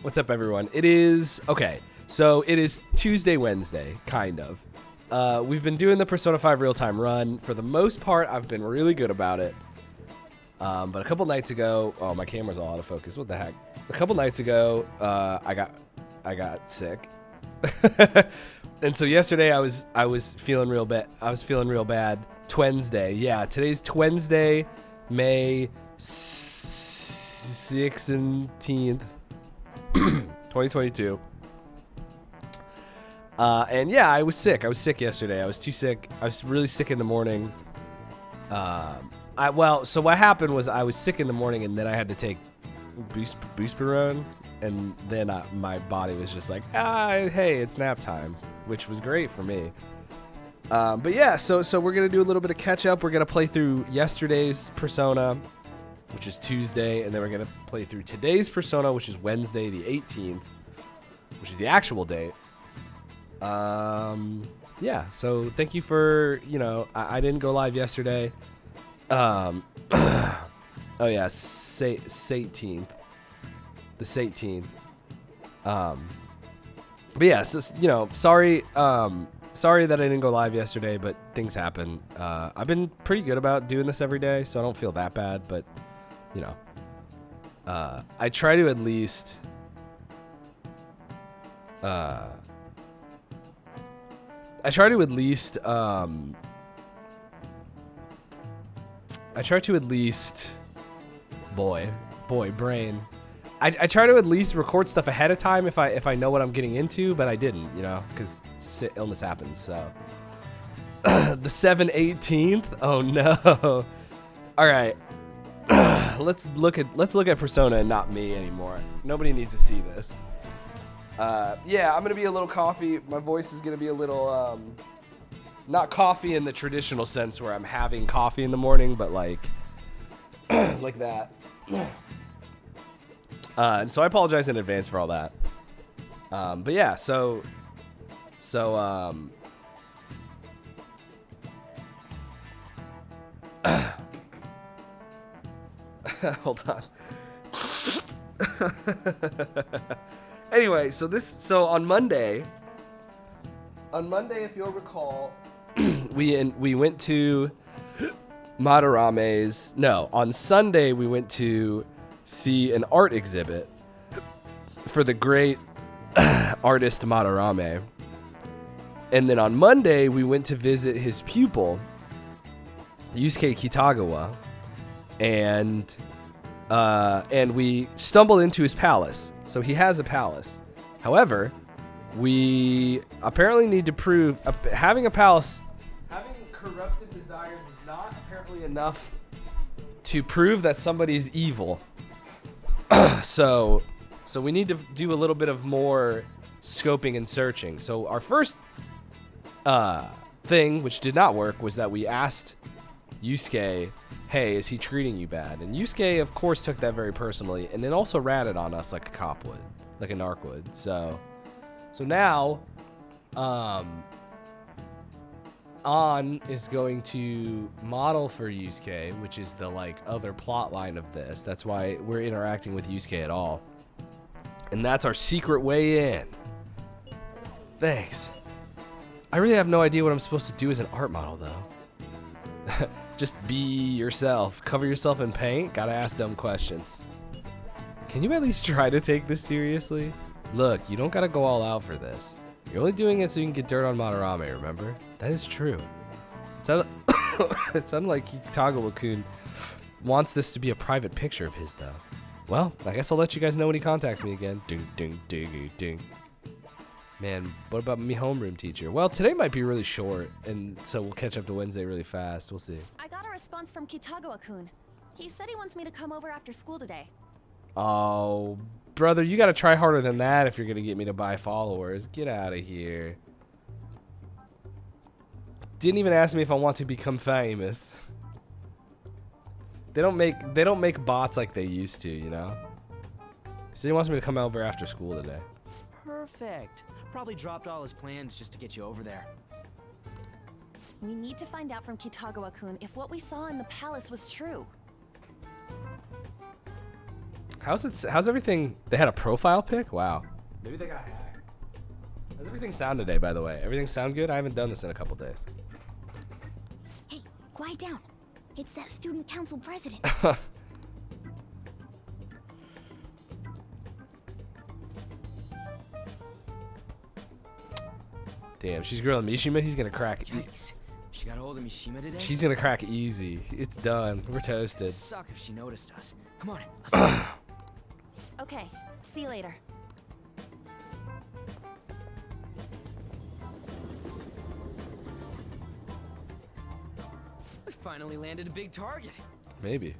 What's up, everyone? It is okay. So it is Tuesday, Wednesday, kind of. We've been doing the Persona 5 real-time run. For the most part, I've been really good about it. But a couple nights ago, oh, my camera's all out of focus. What the heck? A couple nights ago, I got sick, and so yesterday I was feeling real bad. I was feeling real bad. Wednesday, yeah. Today's Wednesday, May 16th, 2022. And yeah, I was sick. I was sick yesterday. I was too sick. I was really sick in the morning. So what happened was I was sick in the morning, and then I had to take Buspirone, and then my body was just like, hey, it's nap time, which was great for me. But yeah, so we're gonna do a little bit of catch up. We're gonna play through yesterday's Persona, which is Tuesday, and then we're gonna play through today's Persona, which is Wednesday the 18th, which is the actual date. Yeah, so thank you for, I didn't go live yesterday. Oh yeah, 18th. The 18th. But yeah, so, sorry that I didn't go live yesterday, but things happen. I've been pretty good about doing this every day, so I don't feel that bad, but, I try to at least, brain. I try to at least record stuff ahead of time if I know what I'm getting into, but I didn't, because illness happens. So the 7/18th. Oh no! All right, let's look at Persona and not me anymore. Nobody needs to see this. Yeah, I'm gonna be a little coffee. My voice is gonna be a little not coffee in the traditional sense where I'm having coffee in the morning, but like like that. And so I apologize in advance for all that. But yeah, so hold on. Anyway, so on Monday, if you'll recall, we went to Madarame's. No, on Sunday we went to see an art exhibit for the great artist Madarame. And then on Monday, we went to visit his pupil, Yusuke Kitagawa, and we stumbled into his palace. So he has a palace. However, we apparently need to prove having a palace, having corrupted desires is not apparently enough to prove that somebody is evil. So we need to do a little bit of more scoping and searching. So our first thing, which did not work, was that we asked Yusuke, hey, is he treating you bad? And Yusuke, of course, took that very personally, and then also ratted on us like a cop would, like a narc would. So now, An is going to model for Yusuke, which is the other plot line of this. That's why we're interacting with Yusuke at all. And that's our secret way in. Thanks. I really have no idea what I'm supposed to do as an art model, though. Just be yourself. Cover yourself in paint? Gotta ask dumb questions. Can you at least try to take this seriously? Look, you don't gotta go all out for this. You're only doing it so you can get dirt on Madarame, remember? That is true. It's unlike Kitagawa-kun wants this to be a private picture of his, though. Well, I guess I'll let you guys know when he contacts me again. Ding, ding, ding, ding. Man, what about me homeroom teacher? Well, today might be really short, and so we'll catch up to Wednesday really fast. We'll see. I got a response from Kitagawa-kun. He said he wants me to come over after school today. Oh, brother, you gotta try harder than that if you're gonna get me to buy followers. Get out of here. Didn't even ask me if I want to become famous. They don't make bots like they used to, So he wants me to come over after school today. Perfect. Probably dropped all his plans just to get you over there. We need to find out from Kitagawa-kun if what we saw in the palace was true. How's everything? They had a profile pic? Wow. Maybe they got hacked. How's everything sound today, by the way? Everything sound good? I haven't done this in a couple days. Hey, quiet down. It's that student council president. Damn, she's grilling Mishima. He's gonna crack. Yikes. She got a hold of Mishima today? She's gonna crack easy. It's done. We're toasted. Suck if she noticed us. Come on. Let's go. Okay, see you later. We finally landed a big target. Maybe.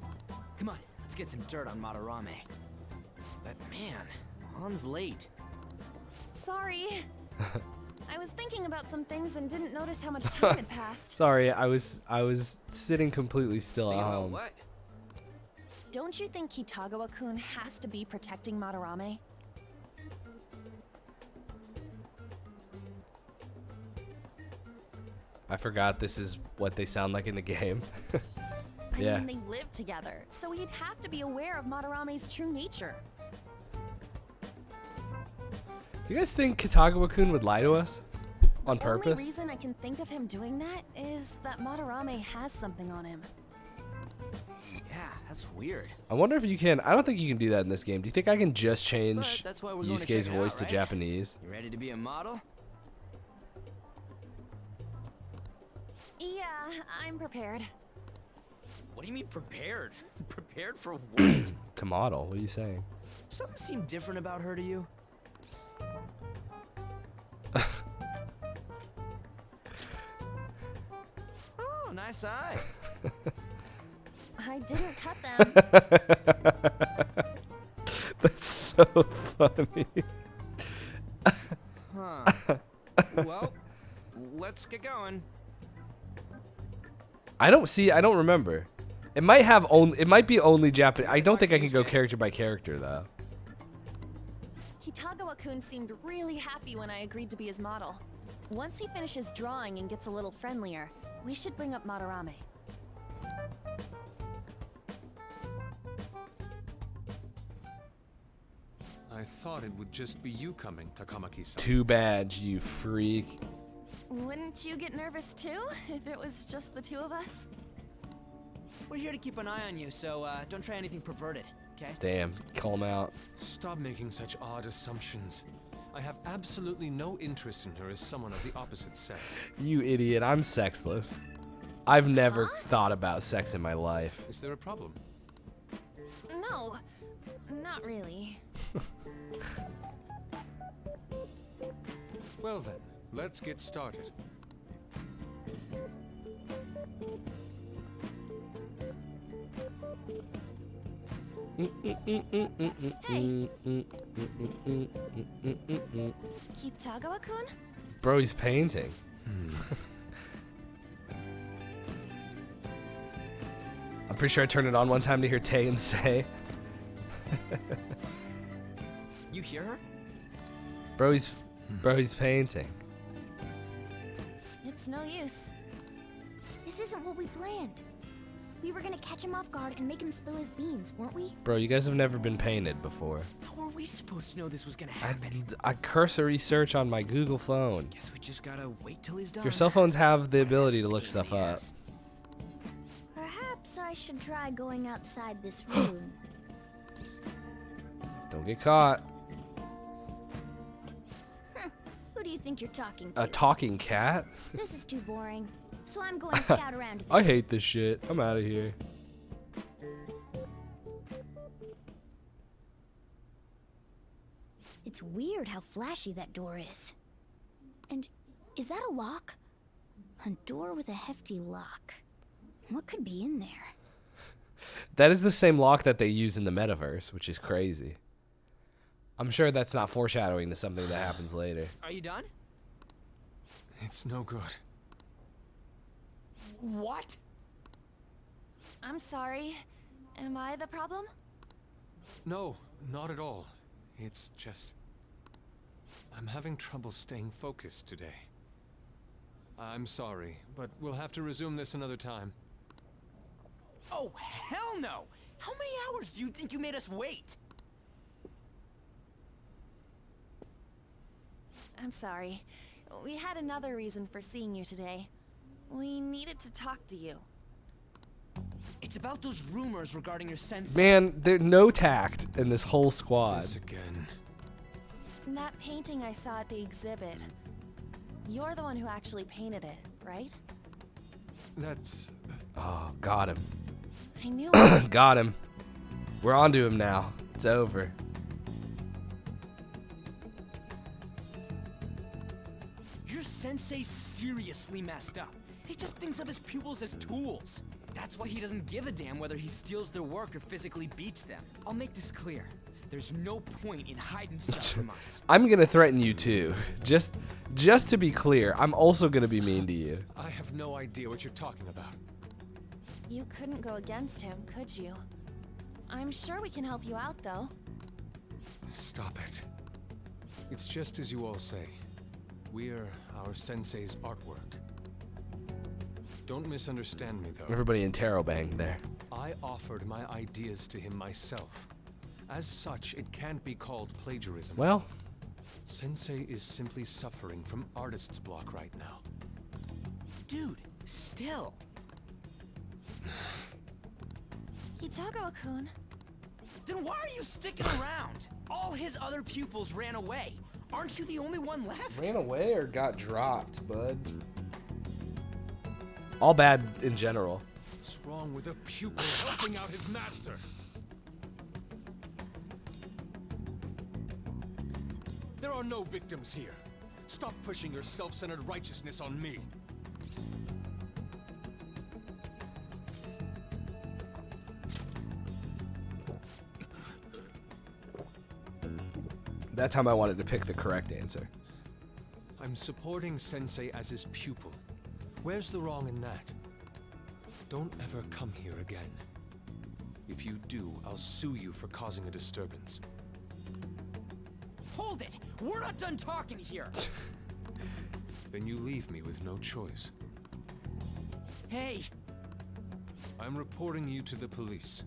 Come on, let's get some dirt on Madarame. But man, Han's late. Sorry. I was thinking about some things and didn't notice how much time had passed. Sorry, I was sitting completely still at Think about home. what? Don't you think Kitagawa-kun has to be protecting Madarame? I forgot this is what they sound like in the game. I Yeah. mean, they live together, so he'd have to be aware of Madarame's true nature. Do you guys think Kitagawa-kun would lie to us on The purpose? only reason I can think of him doing that is that Madarame has something on him. Yeah, that's weird. I wonder if you can. I don't think you can do that in this game. Do you think I can just change But that's why we're going to Yusuke's check it voice out, to right? Japanese? You ready to be a model? Yeah, I'm prepared. What do you mean prepared? Prepared for what? To model? What are you saying? Something seemed different about her to you? Oh, nice eye. I didn't cut them. That's so funny. Huh. Well, let's get going. I don't remember. It might have only. It might be only Japanese. I don't think I can go character by character though. Kitagawa-kun seemed really happy when I agreed to be his model. Once he finishes drawing and gets a little friendlier, we should bring up Madarame. I thought it would just be you coming, Takamaki-san. Too bad, you freak. Wouldn't you get nervous too, if it was just the two of us? We're here to keep an eye on you, so don't try anything perverted, okay? Damn, call him out. Stop making such odd assumptions. I have absolutely no interest in her as someone of the opposite sex. You idiot, I'm sexless. I've never thought about sex in my life. Is there a problem? No, not really. Well then, let's get started. Kitagawa-kun? Bro, he's painting. I'm pretty sure I turned it on one time to hear Tay and say. You hear her? Bro, he's painting. It's no use. This isn't what we planned. We were gonna catch him off guard and make him spill his beans, weren't we? Bro, you guys have never been painted before. How are we supposed to know this was gonna happen? I cursory search on my Google phone. Guess we just gotta wait till he's done. Your cell phones have the ability to look Pain in stuff the up. ass. Perhaps I should try going outside this room. Don't get caught. Who do you think you're talking to? A talking cat? This is too boring. So I'm going to scout around a bit. I hate this shit. I'm out of here. It's weird how flashy that door is. And is that a lock? A door with a hefty lock. What could be in there? That is the same lock that they use in the metaverse, which is crazy. I'm sure that's not foreshadowing to something that happens later. Are you done? It's no good. What? I'm sorry. Am I the problem? No, not at all. It's just... I'm having trouble staying focused today. I'm sorry, but we'll have to resume this another time. Oh, hell no! How many hours do you think you made us wait? I'm sorry. We had another reason for seeing you today. We needed to talk to you. It's about those rumors regarding your sensei. Man, there's no tact in this whole squad. This again. That painting I saw at the exhibit. You're the one who actually painted it, right? That's... Oh, got him. I knew it. Got him. We're on to him now. It's over. Your sensei seriously messed up. He just thinks of his pupils as tools. That's why he doesn't give a damn whether he steals their work or physically beats them. I'll make this clear. There's no point in hiding stuff from us. I'm gonna threaten you too. Just to be clear, I'm also gonna be mean to you. I have no idea what you're talking about. You couldn't go against him, could you? I'm sure we can help you out, though. Stop it. It's just as you all say. We're our sensei's artwork. Don't misunderstand me, though. Everybody in Tarobang there. I offered my ideas to him myself. As such, it can't be called plagiarism. Well, Sensei is simply suffering from artist's block right now. Dude, still. Hitogo-kun. Then why are you sticking around? All his other pupils ran away. Aren't you the only one left? ran away or got dropped, bud? All bad in general. What's wrong with a pupil helping out his master? There are no victims here. Stop pushing your self-centered righteousness on me. That time I wanted to pick the correct answer. I'm supporting Sensei as his pupil. Where's the wrong in that? Don't ever come here again. If you do, I'll sue you for causing a disturbance. Hold it! We're not done talking here! Then you leave me with no choice. Hey! I'm reporting you to the police.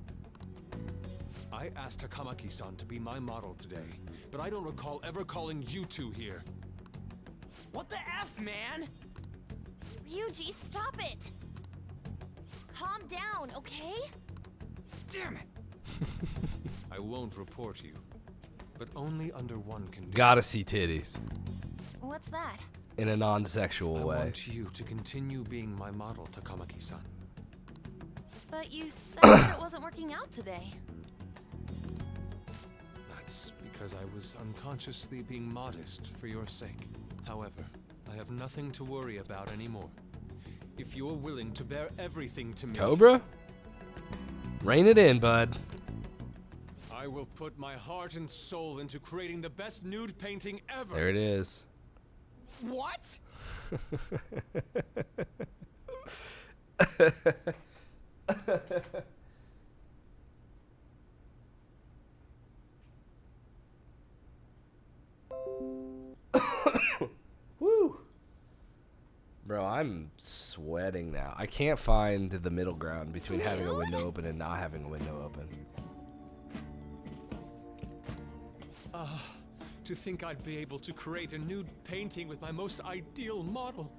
I asked Takamaki-san to be my model today, but I don't recall ever calling you two here. What the F, man? Ryuji, stop it! Calm down, okay? Damn it! I won't report you, but only under one condition. Gotta see titties. What's that? In a non-sexual I way. want you to continue being my model, Takamaki-san. But you said that it wasn't working out today. That's because I was unconsciously being modest for your sake. However, I have nothing to worry about anymore. If you're willing to bear everything to me... Cobra? Rein it in, bud. I will put my heart and soul into creating the best nude painting ever! There it is. What? Woo! Bro, I'm sweating now. I can't find the middle ground between having a window open and not having a window open. To think I'd be able to create a nude painting with my most ideal model.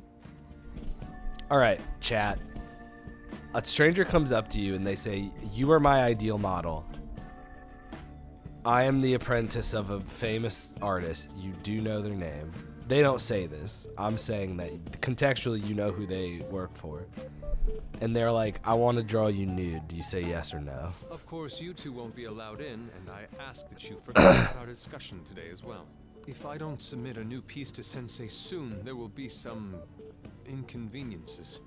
Alright, chat. A stranger comes up to you and they say, "You are my ideal model. I am the apprentice of a famous artist. You do know their name." They don't say this. I'm saying that contextually you know who they work for. And they're like, "I want to draw you nude. Do you say yes or no?" Of course, you two won't be allowed in, and I ask that you forget our discussion today as well. If I don't submit a new piece to Sensei soon, there will be some inconveniences.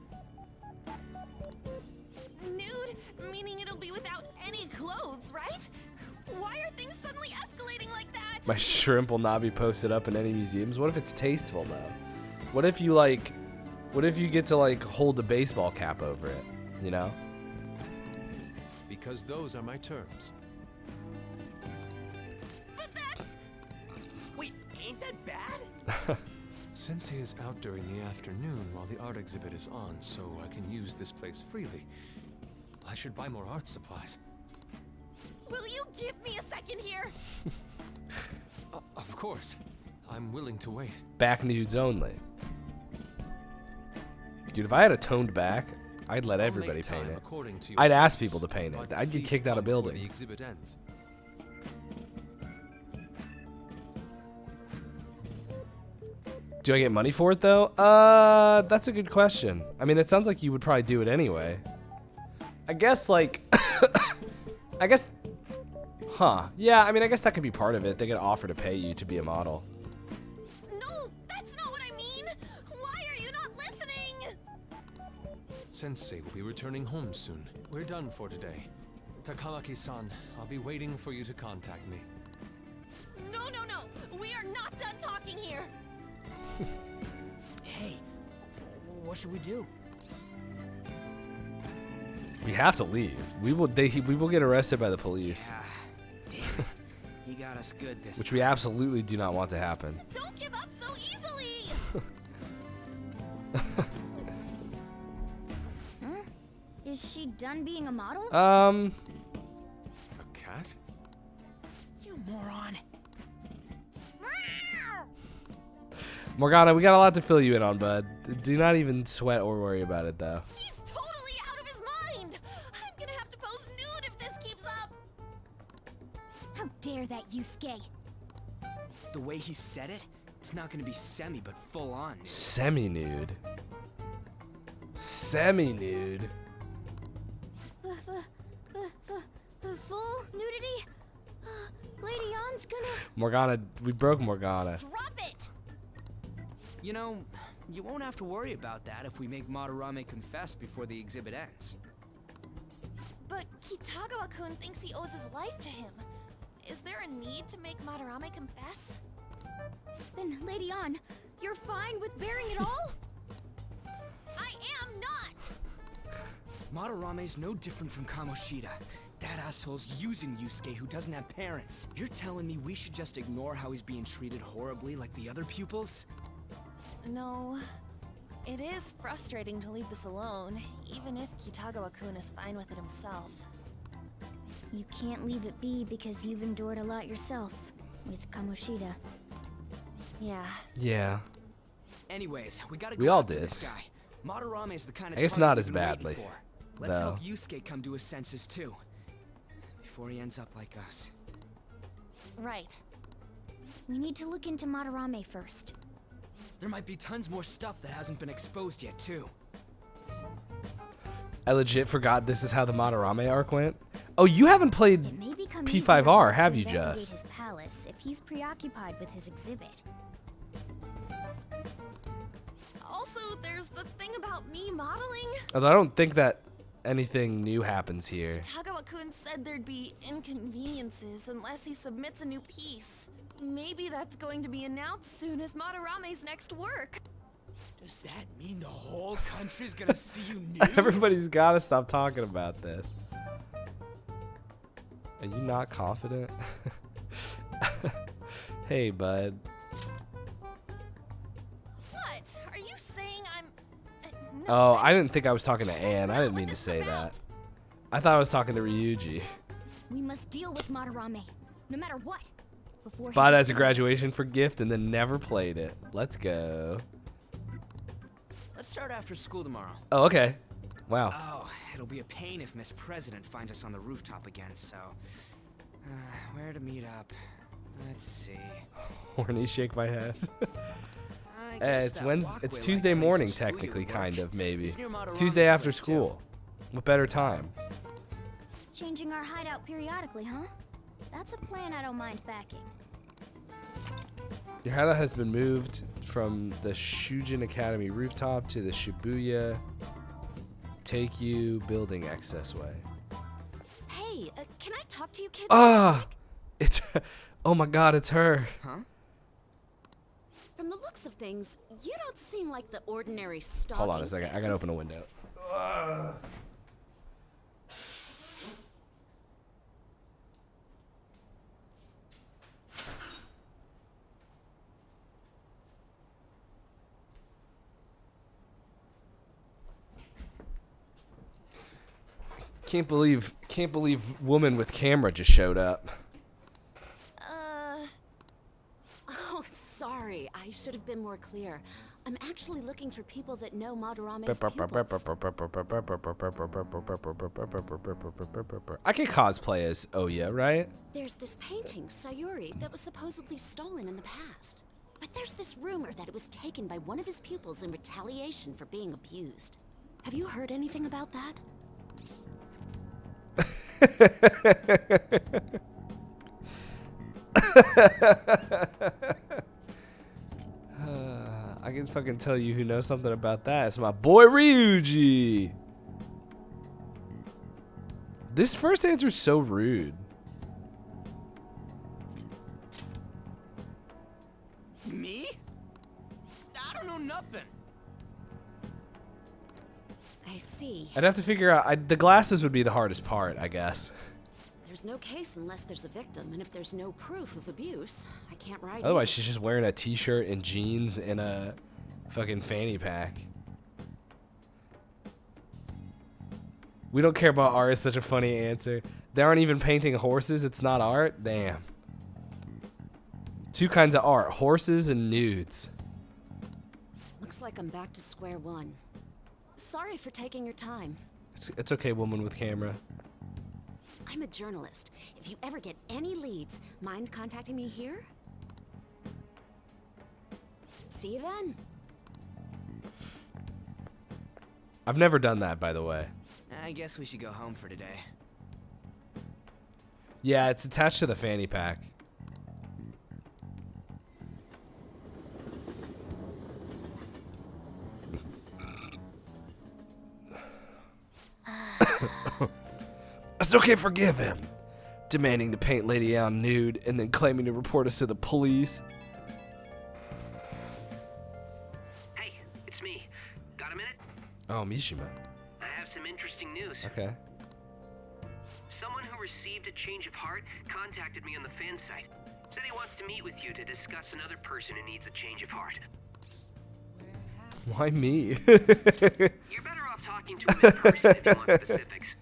Nude? Meaning it'll be without any clothes, right? Why are things suddenly escalating like that? My shrimp will not be posted up in any museums. What if it's tasteful though? What if you get to like hold a baseball cap over it, you know? Because those are my terms. But that's... Wait, ain't that bad? Sensei is out during the afternoon while the art exhibit is on, so I can use this place freely. I should buy more art supplies. Will you give me a second here? Of course. I'm willing to wait. Back nudes only. Dude, if I had a toned back, I'd let I'll everybody make paint time it. according to your I'd ask preference, people to paint it. but I'd get please kicked out of come before the buildings. exhibit ends. Do I get money for it though? That's a good question. I mean, it sounds like you would probably do it anyway. I guess like, I guess, huh? Yeah, I mean, I guess that could be part of it. They could offer to pay you to be a model. No, that's not what I mean. Why are you not listening? Sensei will be returning home soon. We're done for today. Takamaki-san, I'll be waiting for you to contact me. No. We are not done talking here. Hey, what should we do? We have to leave. We will get arrested by the police, Ah, damn it. You got us good this which time. we absolutely do not want to happen. Don't give up so easily. Huh? Is she done being a model? A cat? You moron. Morgana, we got a lot to fill you in on, bud. Do not even sweat or worry about it, though. He's totally out of his mind. I'm gonna have to pose nude if this keeps up. How dare that Yusuke? The way he said it, it's not gonna be semi, but full on. Dude. Semi-nude. Semi-nude. The full nudity? Lady Ann's gonna... Morgana, we broke Morgana. Drop it. You know, you won't have to worry about that if we make Madarame confess before the exhibit ends. But Kitagawa-kun thinks he owes his life to him. Is there a need to make Madarame confess? Then, Lady Ann, you're fine with bearing it all? I am not. Madarame's no different from Kamoshida. That asshole's using Yusuke who doesn't have parents. You're telling me we should just ignore how he's being treated horribly like the other pupils? No. It is frustrating to leave this alone, even if Kitagawa-kun is fine with it himself. You can't leave it be because you've endured a lot yourself with Kamoshida. Yeah. Yeah. Anyways, we gotta We go all after did. this guy. Madarame's the kind of I guess target not we've as been waiting badly, for. Let's though. help Yusuke come to his senses too. Before he ends up like us. Right. We need to look into Madarame first. There might be tons more stuff that hasn't been exposed yet too. I legit forgot this is how the Madarame arc went. Oh, you haven't played It may become P5R, easier for us have to you, investigate Jess? his palace if he's preoccupied with his exhibit. Also, there's the thing about me modeling. Although I don't think that anything new happens here. Kitagawa-kun said there'd be inconveniences unless he submits a new piece. Maybe that's going to be announced soon as Madarame's next work. Does that mean the whole country's gonna see you nude? Everybody's got to stop talking about this. Are you not confident? Hey, bud. What? Are you saying I'm... no, Oh, I'm- I didn't think I was talking to That's Anne. I not didn't what mean to this is say about. that. I thought I was talking to Ryuji. We must deal with Madarame, no matter what. Before Bought it his as a exhibit. graduation for gift and then never played it. Let's go. Let's start after school tomorrow. Oh, okay. Wow. Oh, it'll be a pain if Miss President finds us on the rooftop again, so... where to meet up? Let's see. Horny, shake my head. I guess It's that Wednesday. walkway It's like Tuesday place morning, in school you technically, work kind of, maybe. is near It's Madarame's Tuesday after place, too. school. What better time? Changing our hideout periodically, huh? That's a plan I don't mind backing. Your hideout has been moved from the Shujin Academy rooftop to the Shibuya Take You building access way. Hey, can I talk to you kids? Ah! It's... Oh my god, it's her. Huh? From the looks of things, you don't seem like the ordinary stalking Hold on a second. I gotta fans. open a window. Can't believe woman with camera just showed up. Oh, Sorry, I should have been more clear. I'm actually looking for people that know Madarame's pupils. I can cosplay as Oya, right? There's this painting, Sayuri, that was supposedly stolen in the past. But there's this rumor that it was taken by one of his pupils in retaliation for being abused. Have you heard anything about that? I can fucking tell you who knows something about that. It's my boy Ryuji. This first answer is so rude. Me? I don't know nothing. I see. I'd have to figure out. The glasses would be the hardest part, I guess. There's no case unless there's a victim, and if there's no proof of abuse, I can't write. Otherwise, she's just wearing a t-shirt and jeans and a fucking fanny pack. We don't care about art is such a funny answer. They aren't even painting horses. It's not art. Damn. Two kinds of art: horses and nudes. Looks like I'm back to square one. Sorry for taking your time. It's okay, woman with camera. I'm a journalist. If you ever get any leads, mind contacting me here? See you then. I've never done that, by the way. I guess we should go home for today. Yeah, it's attached to the fanny pack. I still can't forgive him. Demanding to paint Lady Anne nude and then claiming to report us to the police. Hey, it's me. Got a minute? Oh, Mishima. I have some interesting news. Okay. Someone who received a change of heart contacted me on the fan site. Said he wants to meet with you to discuss another person who needs a change of heart. Why me? You're better off talking to him in person if you want specifics.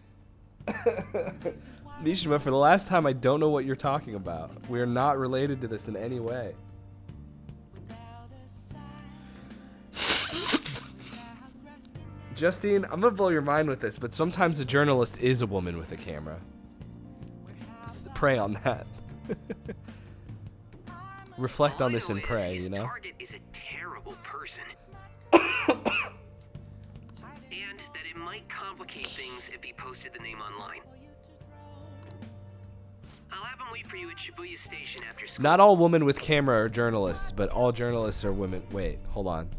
Mishima, for the last time, I don't know what you're talking about. We are not related to this in any way. Justine, I'm gonna blow your mind with this, but sometimes a journalist is a woman with a camera. Pray on that. Reflect on this and pray, you know? Target is a terrible person. And that it might complicate things if he posted the name online. I'll have him wait for you at Shibuya Station after school. Not all women with camera are journalists, but all journalists are women. Wait, hold on.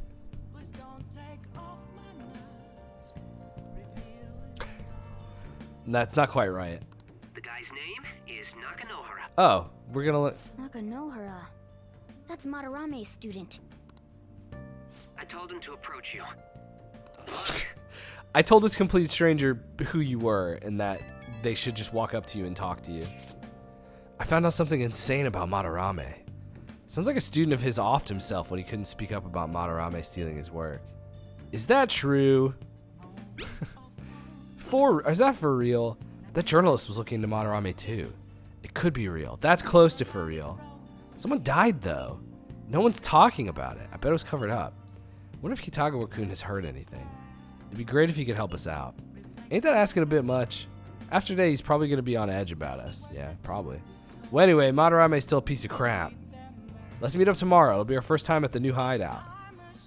That's not quite right. The guy's name is Nakanohara. Oh, we're gonna look. Nakanohara. That's Madarame's student. I told him to approach you. I told this complete stranger who you were and that they should just walk up to you and talk to you. I found out something insane about Madarame. Sounds like a student of his offed himself when he couldn't speak up about Madarame stealing his work. Is that true? Is that for real? That journalist was looking into Madarame too. It could be real. That's close to for real. Someone died though. No one's talking about it. I bet it was covered up. What if Kitagawa-kun has heard anything? It'd be great if he could help us out. Ain't that asking a bit much? After today, he's probably going to be on edge about us. Yeah, probably. Well, anyway, Madarame's still a piece of crap. Let's meet up tomorrow. It'll be our first time at the new hideout.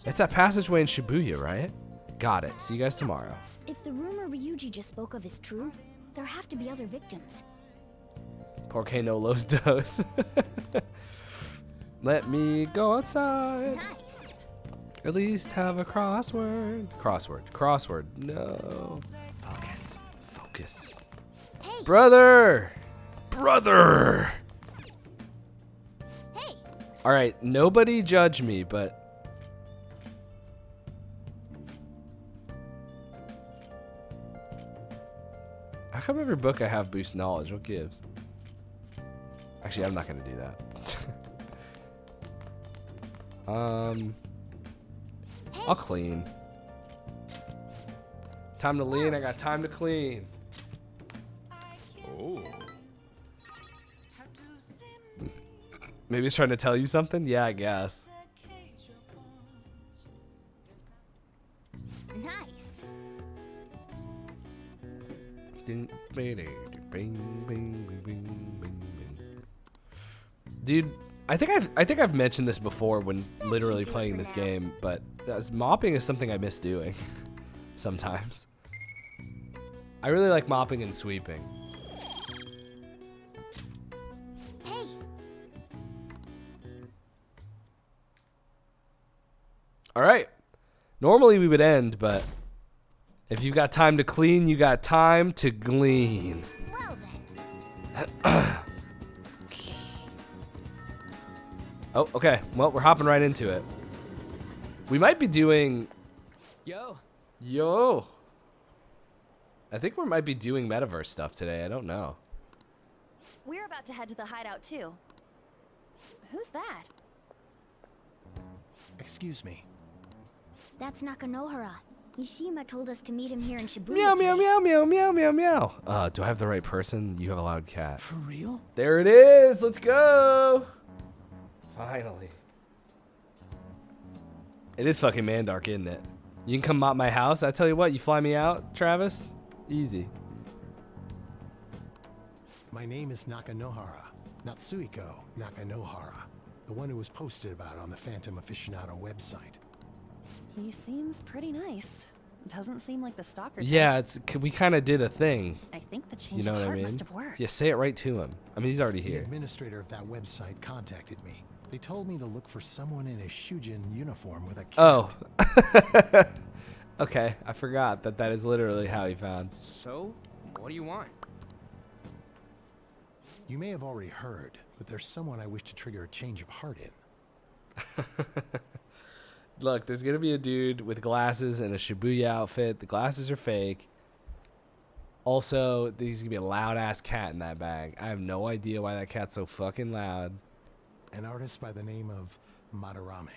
It's that passageway in Shibuya, right? Got it. See you guys tomorrow. If the rumor Ryuji just spoke of is true, there have to be other victims. Porque no los dos. Let me go outside. Nice. At least have a crossword. Crossword. No. Focus. Focus. Hey. Brother. Hey. All right, nobody judge me, but how come every book I have boosts knowledge? What gives? Actually, I'm not gonna do that. I'll clean. Time to lean. I got time to clean. Oh. Maybe he's trying to tell you something? Yeah, I guess. Nice. Dude, I think I've mentioned this before when literally playing this game, but mopping is something I miss doing sometimes. I really like mopping and sweeping. Hey. All right. Normally we would end, but if you got time to clean, you got time to glean. Well then. Oh, okay. Well, we're hopping right into it. We might be doing... Yo. I think we might be doing metaverse stuff today. I don't know. We're about to head to the hideout too. Who's that? Excuse me. That's Nakanohara. Mishima told us to meet him here in Shibuya. Meow, meow, today. meow, meow, meow, meow, meow. Do I have the right person? You have a loud cat. For real? There it is. Let's go. Finally. It is fucking Mandark, isn't it? You can come mop my house. I tell you what, you fly me out, Travis. Easy. My name is Nakanohara. Natsuhiko Nakanohara. The one who was posted about on the Phantom Aficionado website. He seems pretty nice. Doesn't seem like the stalker type. Yeah, we kind of did a thing. I think the You change know of what I heart mean? must have worked. Yeah, say it right to him. I mean, he's already The here. administrator of that website contacted me. They told me to look for someone in a Shujin uniform with a cat. Oh. Okay, I forgot that is literally how he found. So, what do you want? You may have already heard, but there's someone I wish to trigger a change of heart in. Look, there's gonna be a dude with glasses and a Shibuya outfit. The glasses are fake. Also, there's gonna be a loud ass cat in that bag. I have no idea why that cat's so fucking loud. An artist by the name of Madarame.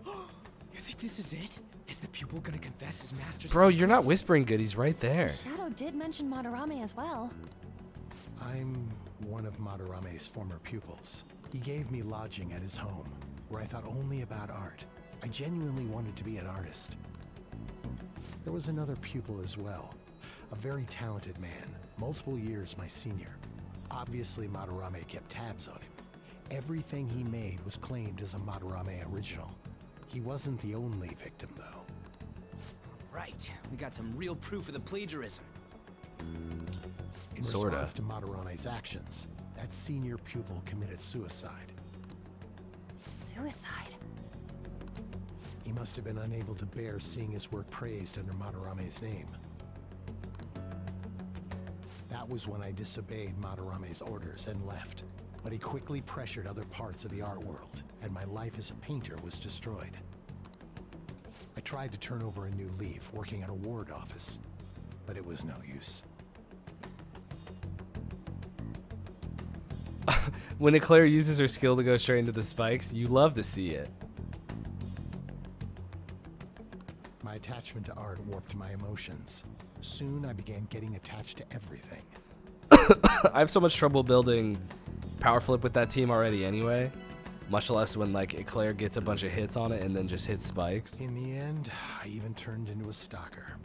You think this is it? Is the pupil gonna confess his master's Bro, you're not secrets? whispering good. He's right there. Shadow did mention Madarame as well. I'm one of Madarame's former pupils. He gave me lodging at his home, where I thought only about art. I genuinely wanted to be an artist. There was another pupil as well, a very talented man, multiple years my senior. Obviously, Madarame kept tabs on him. Everything he made was claimed as a Madarame original. He wasn't the only victim, though. Right. We got some real proof of the plagiarism. In Sorta. response to Madarame's actions, that senior pupil committed suicide. Suicide. He must have been unable to bear seeing his work praised under Madarame's name. That was when I disobeyed Madarame's orders and left. But he quickly pressured other parts of the art world, and my life as a painter was destroyed. I tried to turn over a new leaf working at a ward office, but it was no use. When Eclair uses her skill to go straight into the spikes, you love to see it. My attachment to art warped my emotions. Soon I began getting attached to everything. I have so much trouble building power flip with that team already anyway. Much less when like Eclair gets a bunch of hits on it and then just hits spikes. In the end, I even turned into a stalker.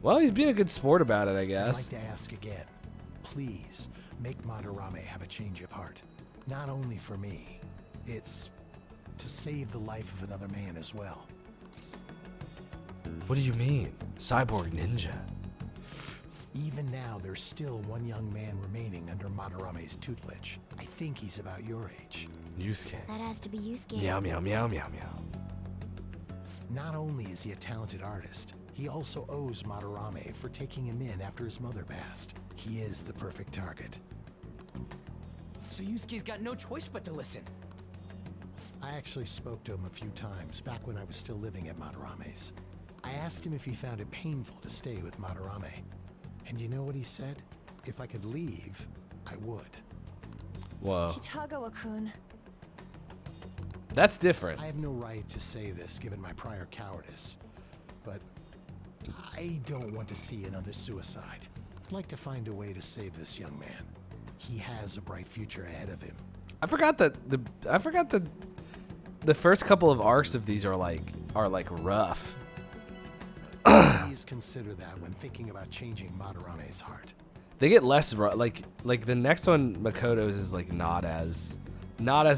Well, he's being a good sport about it, I I'd guess. like to ask again. Please, make Madarame have a change of heart. Not only for me. It's to save the life of another man as well. What do you mean? Cyborg ninja. Even now, there's still one young man remaining under Madarame's tutelage. I think he's about your age. Yusuke. That has to be Yusuke. Meow, meow, meow, meow, meow. Not only is he a talented artist, he also owes Madarame for taking him in after his mother passed. He is the perfect target. So Yusuke's got no choice but to listen. I actually spoke to him a few times back when I was still living at Madarame's. I asked him if he found it painful to stay with Madarame. And you know what he said? If I could leave, I would. Whoa. Kitagawa-kun. That's different. I have no right to say this given my prior cowardice, but I don't want to see another suicide. I'd like to find a way to save this young man. He has a bright future ahead of him. I forgot that the first couple of arcs of these are like rough. Please consider that when thinking about changing Madarame's heart. They get less like the next one, Makoto's, is like not as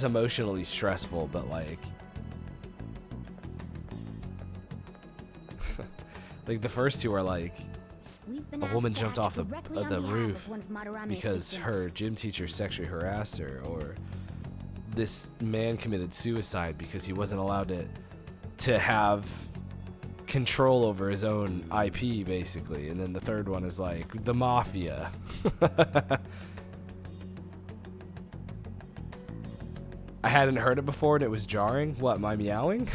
emotionally stressful, but like like the first two are like a woman jumped off the roof because her gym teacher sexually harassed her, or this man committed suicide because he wasn't allowed to have control over his own IP, basically. And then the third one is like the mafia. I hadn't heard it before and it was jarring. What, my meowing?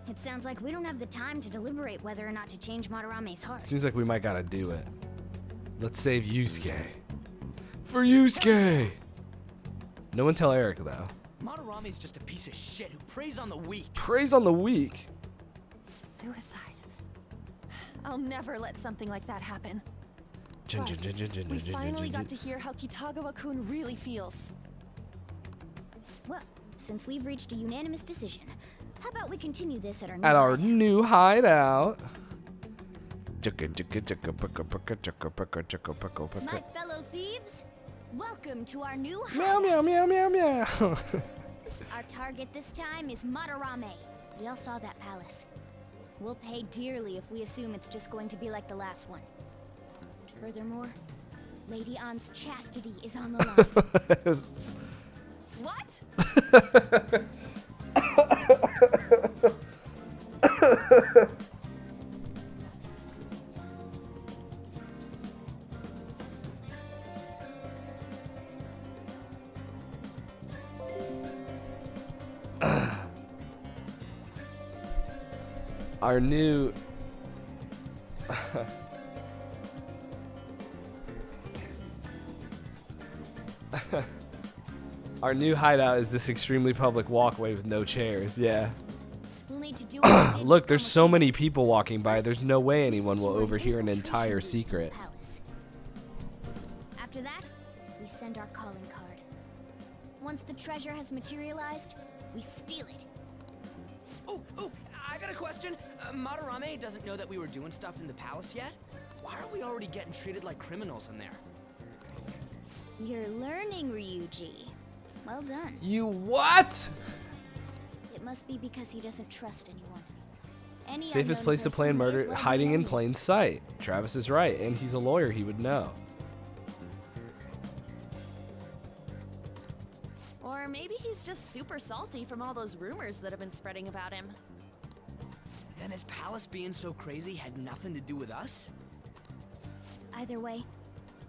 It sounds like we don't have the time to deliberate whether or not to change Madarame's heart. Seems like we might gotta do it. Let's save Yusuke. For Yusuke! No one tell Eric, though. Madarame's just a piece of shit who preys on the weak. Praise on the weak. Suicide. I'll never let something like that happen. Plus, we finally got to hear how Kitagawa-kun really feels. Well, since we've reached a unanimous decision, how about we continue this at our New hideout. My fellow thieves, welcome to our new Meow, hideout. meow, meow, meow, meow. Our target this time is Madarame. We all saw that palace. We'll pay dearly if we assume it's just going to be like the last one. And furthermore, Lady An's chastity is on the line. What? Our new our new hideout is this extremely public walkway with no chairs. Yeah. We'll need to do what we did Look, with there's so Kamoshida. many people walking by. There's no way We anyone will secure overhear an infiltration entire route to the secret. palace. After that, we send our calling card. Once the treasure has materialized, we steal it. Oh, I got a question. Madarame doesn't know that we were doing stuff in the palace yet? Why are we already getting treated like criminals in there? You're learning, Ryuji. Well done. You what? It must be because he doesn't trust anyone. Any Safest unknown place to plan person may as murder, well be hiding in lonely. plain sight. Travis is right, and he's a lawyer. He would know. Or maybe he's just super salty from all those rumors that have been spreading about him. Then his palace being so crazy had nothing to do with us? Either way,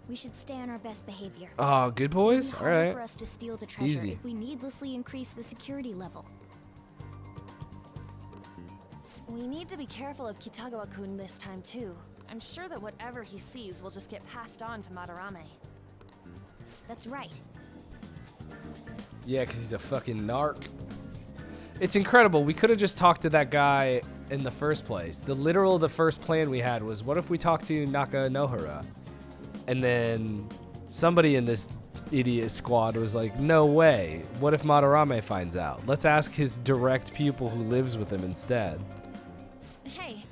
we should stay on our best behavior. Oh, good boys? It'd be All harder right. for us to steal the treasure Easy. if we needlessly increase the security level. We need to be careful of Kitagawa-kun this time too. I'm sure that whatever he sees will just get passed on to Madarame. That's right. Yeah, because he's a fucking narc. It's incredible. We could have just talked to that guy in the first place. The first plan we had was, what if we talk to Nakanohara? And then somebody in this idiot squad was like, no way. What if Madarame finds out? Let's ask his direct pupil who lives with him instead. Hey,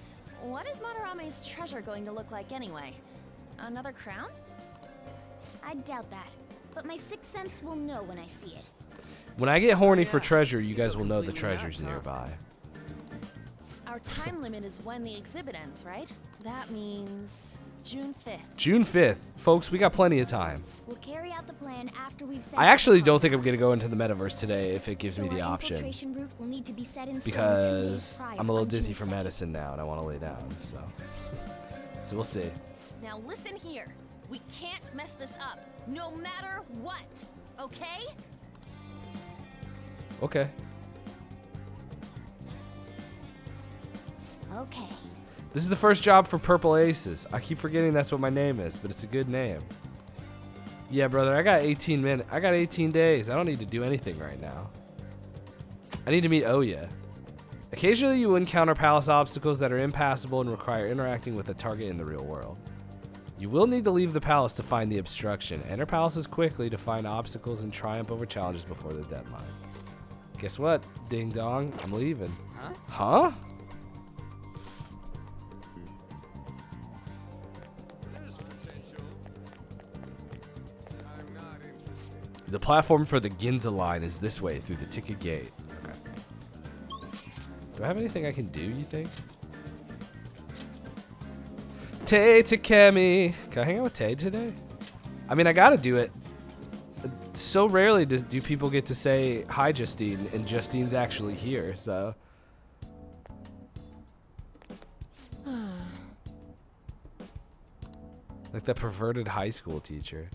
what is Madarame's treasure going to look like anyway? Another crown? I doubt that, but my sixth sense will know when I see it. When I get horny for Yeah. treasure, you You guys go will know the completely nuts, treasure's huh? nearby. Our time limit is when the exhibit ends, right? That means June 5th. June 5th. Folks, we got plenty of time. We'll carry out the plan after we've sent I out actually the don't think calling I'm going to go into the metaverse today if it gives So me the our option. infiltration route will need to be set in stone 2 days Because prior, I'm a little on dizzy June from 2nd. medicine now and I want to lay down. So we'll see. Now listen here. We can't mess this up, no matter what, okay? Okay. Okay. This is the first job for Purple Aces. I keep forgetting that's what my name is, but it's a good name. Yeah, brother, I got 18 minutes. I got 18 days. I don't need to do anything right now. I need to meet Oya. Occasionally, you encounter palace obstacles that are impassable and require interacting with a target in the real world. You will need to leave the palace to find the obstruction. Enter palaces quickly to find obstacles and triumph over challenges before the deadline. Guess what? Ding dong. I'm leaving. Huh? Huh? The platform for the Ginza line is this way through the ticket gate. Okay. Do I have anything I can do, you think? Tay Takemi. Can I hang out with Tay today? I mean, I gotta do it. So rarely do people get to say hi, Justine, and Justine's actually here, so. Like that perverted high school teacher.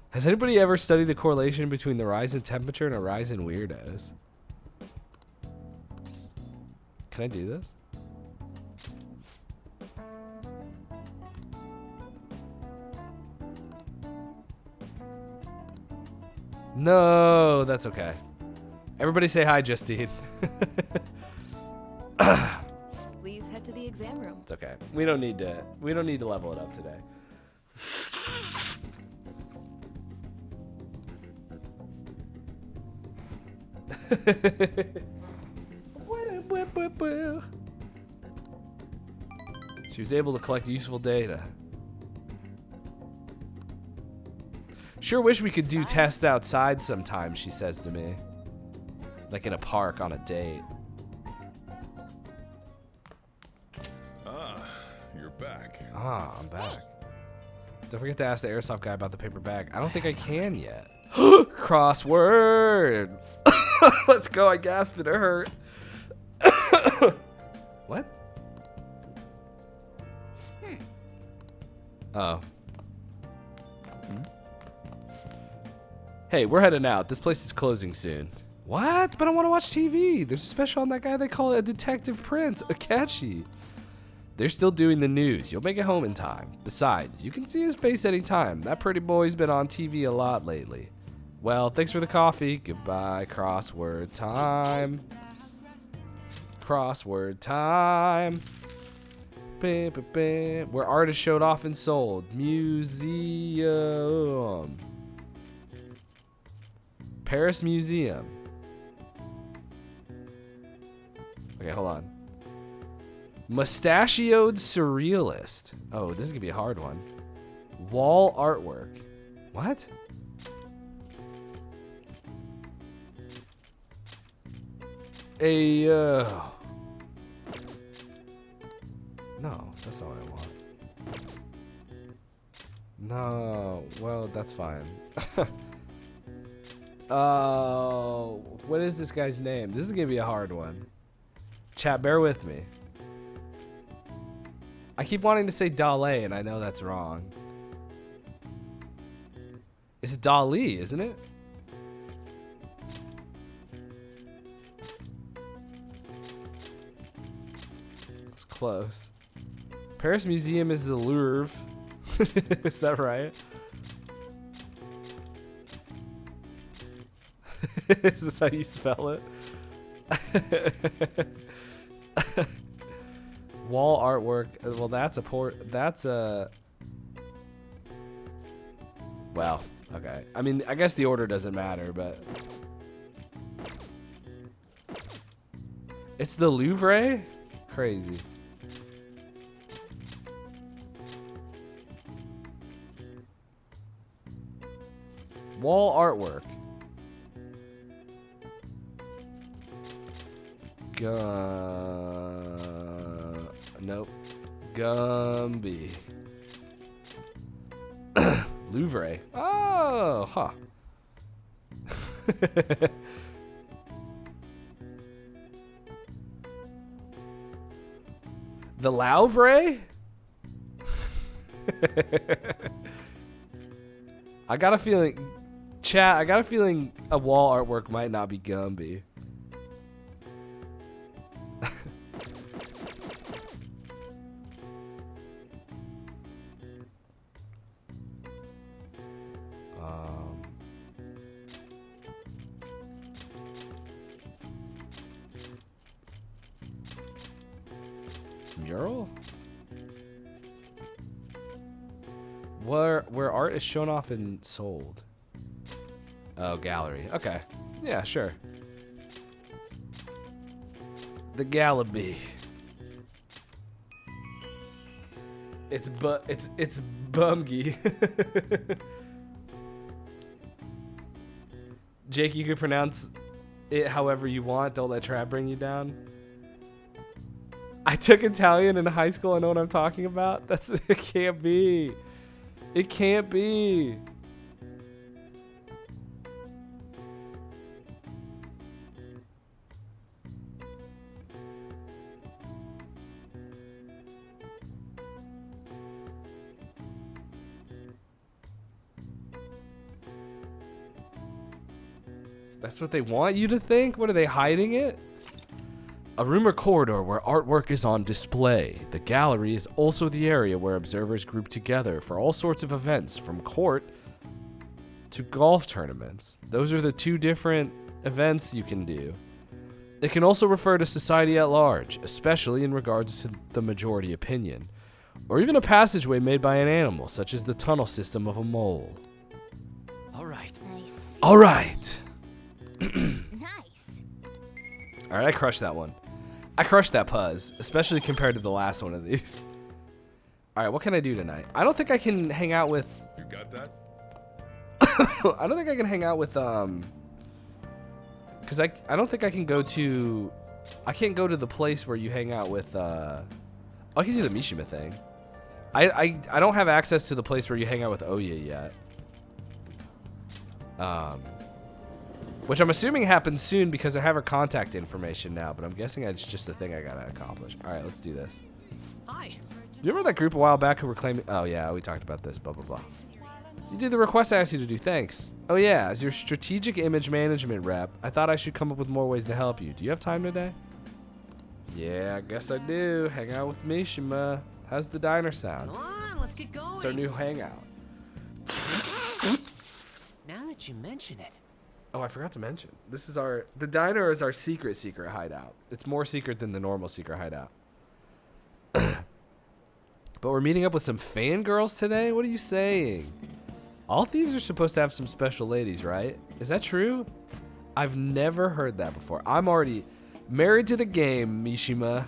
Has anybody ever studied the correlation between the rise in temperature and a rise in weirdos? Can I do this? No, that's okay. Everybody say hi, Justine. Please head to the exam room. It's okay. We don't need to level it up today. She was able to collect useful data. Sure wish we could do tests outside sometime, she says to me. Like in a park on a date. Ah, you're back. Ah, I'm back. Don't forget to ask the airsoft guy about the paper bag. I don't think I can yet. Crossword! Let's go, I gasped, it hurt. What? Oh. Hey, we're heading out. This place is closing soon. What? But I want to watch TV. There's a special on that guy they call it a Detective Prince, Akechi. They're still doing the news. You'll make it home in time. Besides, you can see his face anytime. That pretty boy's been on TV a lot lately. Well, thanks for the coffee. Goodbye. Crossword time. Crossword time. Where artists showed off and sold. Museum. Paris Museum. Okay, hold on. Mustachioed Surrealist. Oh, this is gonna be a hard one. Wall artwork. What? No, that's not what I want. No, well, that's fine. Oh, what is this guy's name? This is gonna be a hard one. Chat, bear with me. I keep wanting to say Dale, and I know that's wrong. It's Dali, isn't it? It's close. Paris Museum is the Louvre. Is that right? Is this how you spell it? Wall artwork. Well, that's a well, okay. I mean, I guess the order doesn't matter, but it's the Louvre? Crazy. Wall artwork. Nope. Gumby. Louvre. Oh, huh. The Louvre? I got a feeling, chat, I got a feeling a wall artwork might not be Gumby. Mural? where art is shown off and sold. Oh, gallery. Okay. Yeah, sure. The Galaby. It's Bumgy. Jake, you can pronounce it however you want. Don't let Trav bring you down. I took Italian in high school. I know what I'm talking about. It can't be. It can't be. That's what they want you to think? What, are they hiding it? A room or corridor where artwork is on display. The gallery is also the area where observers group together for all sorts of events, from court to golf tournaments. Those are the two different events you can do. It can also refer to society at large, especially in regards to the majority opinion, or even a passageway made by an animal, such as the tunnel system of a mole. All right. Nice. All right. Nice. All right, I crushed that one. I crushed that puzz, especially compared to the last one of these. All right, what can I do tonight? I don't think I can hang out with... You got that? I don't think I can hang out with, because I don't think I can go to... I can't go to the place where you hang out with, I can do the Mishima thing. I don't have access to the place where you hang out with Oya yet. Which I'm assuming happens soon because I have her contact information now, but I'm guessing it's just a thing I gotta accomplish. All right, let's do this. Hi. Do you remember that group a while back who were claiming... Oh, yeah, we talked about this, blah, blah, blah. You did the request I asked you to do, thanks. Oh, yeah, as your strategic image management rep, I thought I should come up with more ways to help you. Do you have time today? Yeah, I guess I do. Hang out with Mishima. How's the diner sound? Come on, let's get going. It's our new hangout. Now that you mention it. Oh, I forgot to mention. The diner is our secret hideout. It's more secret than the normal secret hideout. But we're meeting up with some fangirls today? What are you saying? All thieves are supposed to have some special ladies, right? Is that true? I've never heard that before. I'm already married to the game, Mishima.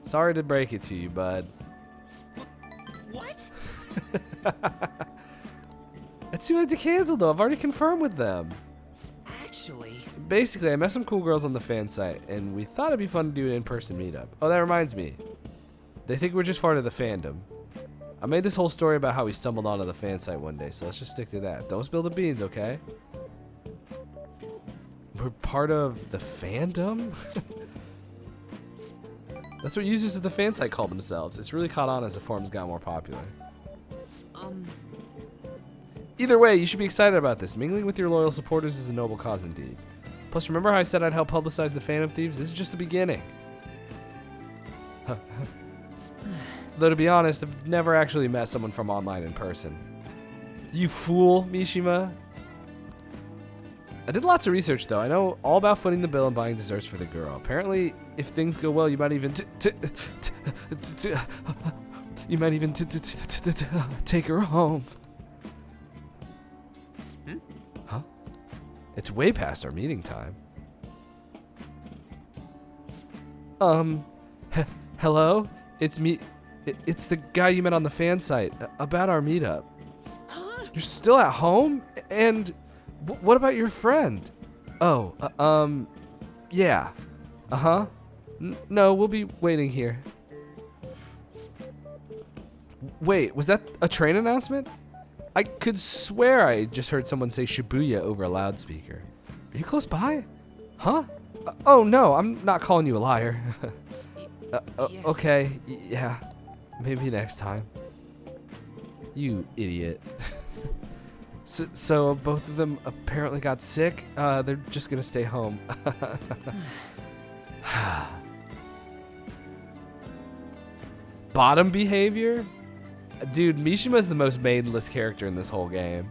Sorry to break it to you, bud. What? It's too late to cancel, though. I've already confirmed with them. Actually... Basically, I met some cool girls on the fan site, and we thought it'd be fun to do an in-person meetup. Oh, that reminds me. They think we're just part of the fandom. I made this whole story about how we stumbled onto the fan site one day, so let's just stick to that. Don't spill the beans, okay? We're part of the fandom? That's what users of the fan site call themselves. It's really caught on as the forums got more popular. Either way, you should be excited about this. Mingling with your loyal supporters is a noble cause indeed. Plus, remember how I said I'd help publicize the Phantom Thieves? This is just the beginning. Though, to be honest, I've never actually met someone from online in person. You fool, Mishima. I did lots of research, though. I know all about footing the bill and buying desserts for the girl. Apparently, if things go well, you might even take her home. Huh? It's way past our meeting time. Hello? It's me. It's the guy you met on the fan site about our meetup. Huh? You're still at home? And what about your friend? Oh, yeah. Uh-huh. No, we'll be waiting here. Wait, was that a train announcement? I could swear I just heard someone say Shibuya over a loudspeaker. Are you close by? Huh? Oh, no, I'm not calling you a liar. Yes. Okay, yeah. Maybe next time. You idiot. So both of them apparently got sick. They're just gonna stay home. Bottom behavior? Dude, Mishima is the most maidenless character in this whole game.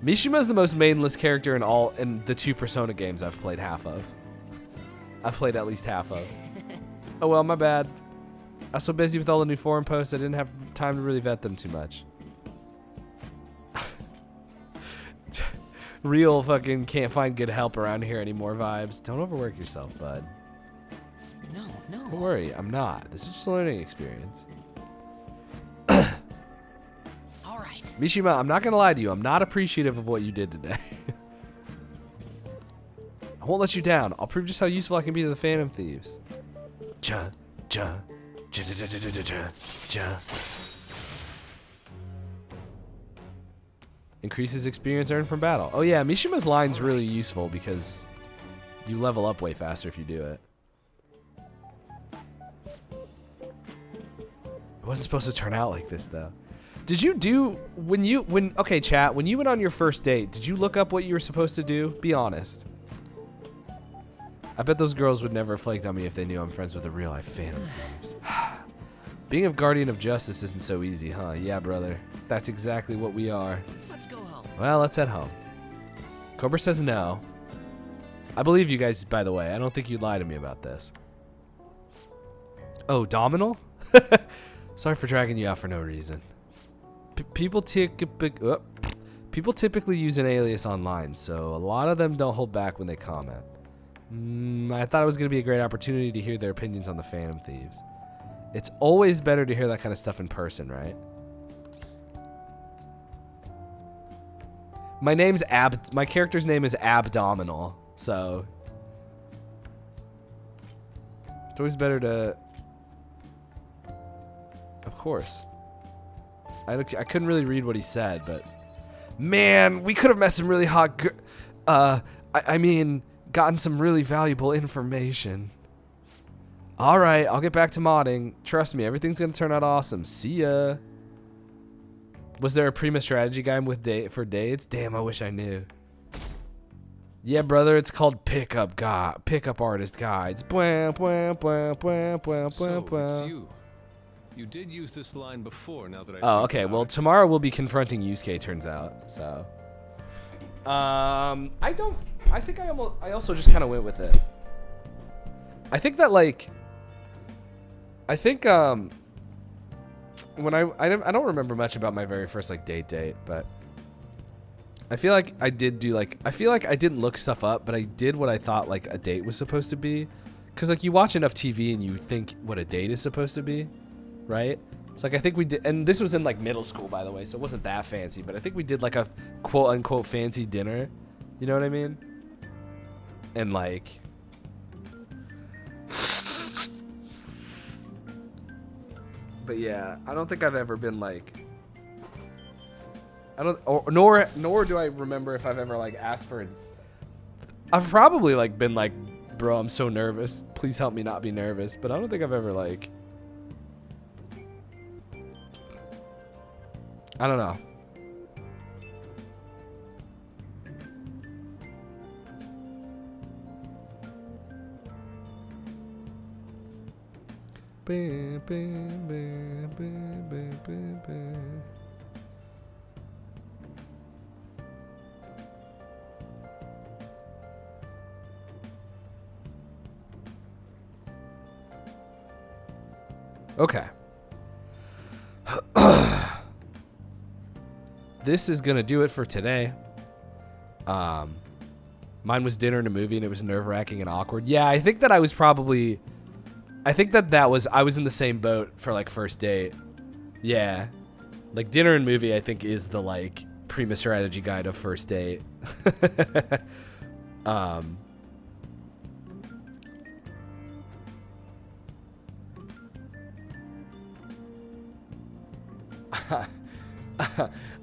Mishima is the most maidenless character in the 2 Persona games I've played half of. I've played at least half of. Oh well, my bad. I was so busy with all the new forum posts I didn't have time to really vet them too much. Real fucking can't find good help around here anymore vibes. Don't overwork yourself, bud. No. Don't worry, I'm not. This is just a learning experience. All right. Mishima, I'm not gonna lie to you. I'm not appreciative of what you did today. I won't let you down. I'll prove just how useful I can be to the Phantom Thieves. Increases experience earned from battle. Oh yeah, Mishima's line's really useful because you level up way faster if you do it. It wasn't supposed to turn out like this though. Did you do okay chat, when you went on your first date, did you look up what you were supposed to do? Be honest. I bet those girls would never have flaked on me if they knew I'm friends with a real life Phantom Thieves. Being a guardian of justice isn't so easy, huh? Yeah, brother. That's exactly what we are. Let's go home. Well, let's head home. Cobra says no. I believe you guys, by the way. I don't think you'd lie to me about this. Oh, Dominal? Sorry for dragging you out for no reason. People typically use an alias online, so a lot of them don't hold back when they comment. I thought it was going to be a great opportunity to hear their opinions on the Phantom Thieves. It's always better to hear that kind of stuff in person, right? My character's name is Abdominal, so it's always better to, of course. I couldn't really read what he said, but man, we could have met some really hot I mean, gotten some really valuable information. All right, I'll get back to modding. Trust me, everything's gonna turn out awesome. See ya. Was there a Prima strategy guide with for dates? Damn, I wish I knew. Yeah, brother, it's called Pickup Artist Guides. Bwah, bwah, bwah, bwah, bwah, bwah, bwah. So it's you. You did use this line before. Now that I. Oh, okay. Well, tomorrow we'll be confronting Yusuke. Turns out. So. I think I also just kind of went with it. I think that when I don't remember much about my very first date, but I feel like I did do I feel like I didn't look stuff up, but I did what I thought a date was supposed to be, because you watch enough TV and you think what a date is supposed to be, right? So I think we did, and this was in middle school, by the way, so it wasn't that fancy, but I think we did a quote unquote fancy dinner, you know what I mean? And but yeah, I don't think I've ever been nor do I remember if I've ever asked for it. I've probably been bro, I'm so nervous, please help me not be nervous, but I don't think I've ever I don't know. Okay. This is gonna do it for today. Mine was dinner and a movie, and it was nerve-wracking and awkward. Yeah, I think that I was probably... I think I was in the same boat for first date. Yeah. Dinner and movie, I think, is the Prima strategy guide of first date.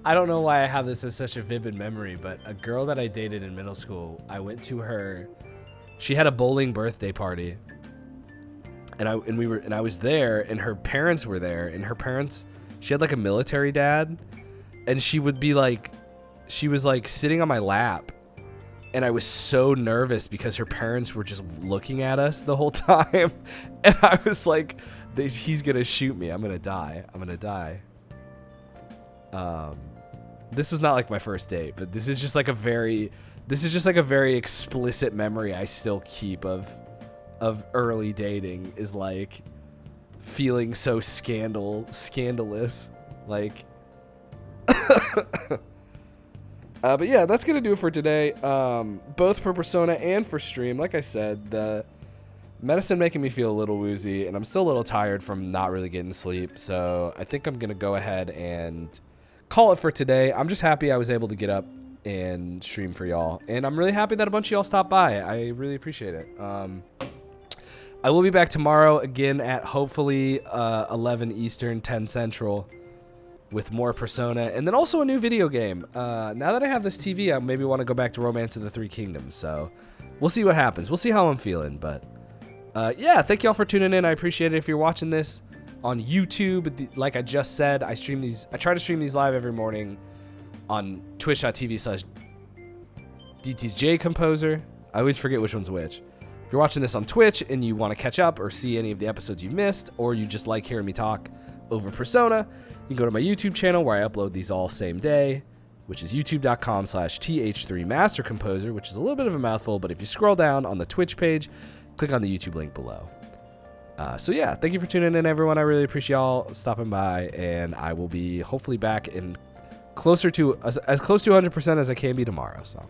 I don't know why I have this as such a vivid memory, but a girl that I dated in middle school, I went to her, she had a bowling birthday party. And I was there, and her parents were there, and her parents, she had a military dad, and she would be she was sitting on my lap, and I was so nervous because her parents were just looking at us the whole time, and I was he's gonna shoot me, I'm gonna die. This was not my first date, but this is just a very explicit memory I still keep of early dating, is feeling so scandalous. Like, but yeah, that's gonna do it for today. Both for Persona and for stream. Like I said, the medicine making me feel a little woozy, and I'm still a little tired from not really getting sleep. So I think I'm gonna go ahead and call it for today. I'm just happy I was able to get up and stream for y'all, and I'm really happy that a bunch of y'all stopped by. I really appreciate it. I will be back tomorrow again at hopefully 11 Eastern, 10 Central, with more Persona, and then also a new video game. Now that I have this TV, I maybe want to go back to Romance of the Three Kingdoms, so we'll see what happens. We'll see how I'm feeling, but yeah, thank y'all for tuning in. I appreciate it. If you're watching this on YouTube, like I just said, I try to stream these live every morning on twitch.tv/DTJComposer. I always forget which one's which. If you're watching this on Twitch and you want to catch up or see any of the episodes you missed, or you just like hearing me talk over Persona, you can go to my YouTube channel where I upload these all same day, which is youtube.com/th3mastercomposer, which is a little bit of a mouthful, but if you scroll down on the Twitch page, click on the YouTube link below. So yeah, thank you for tuning in, everyone. I really appreciate y'all stopping by, and I will be hopefully back in closer to as close to 100% as I can be tomorrow. So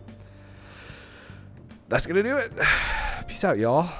that's gonna do it. Peace out, y'all.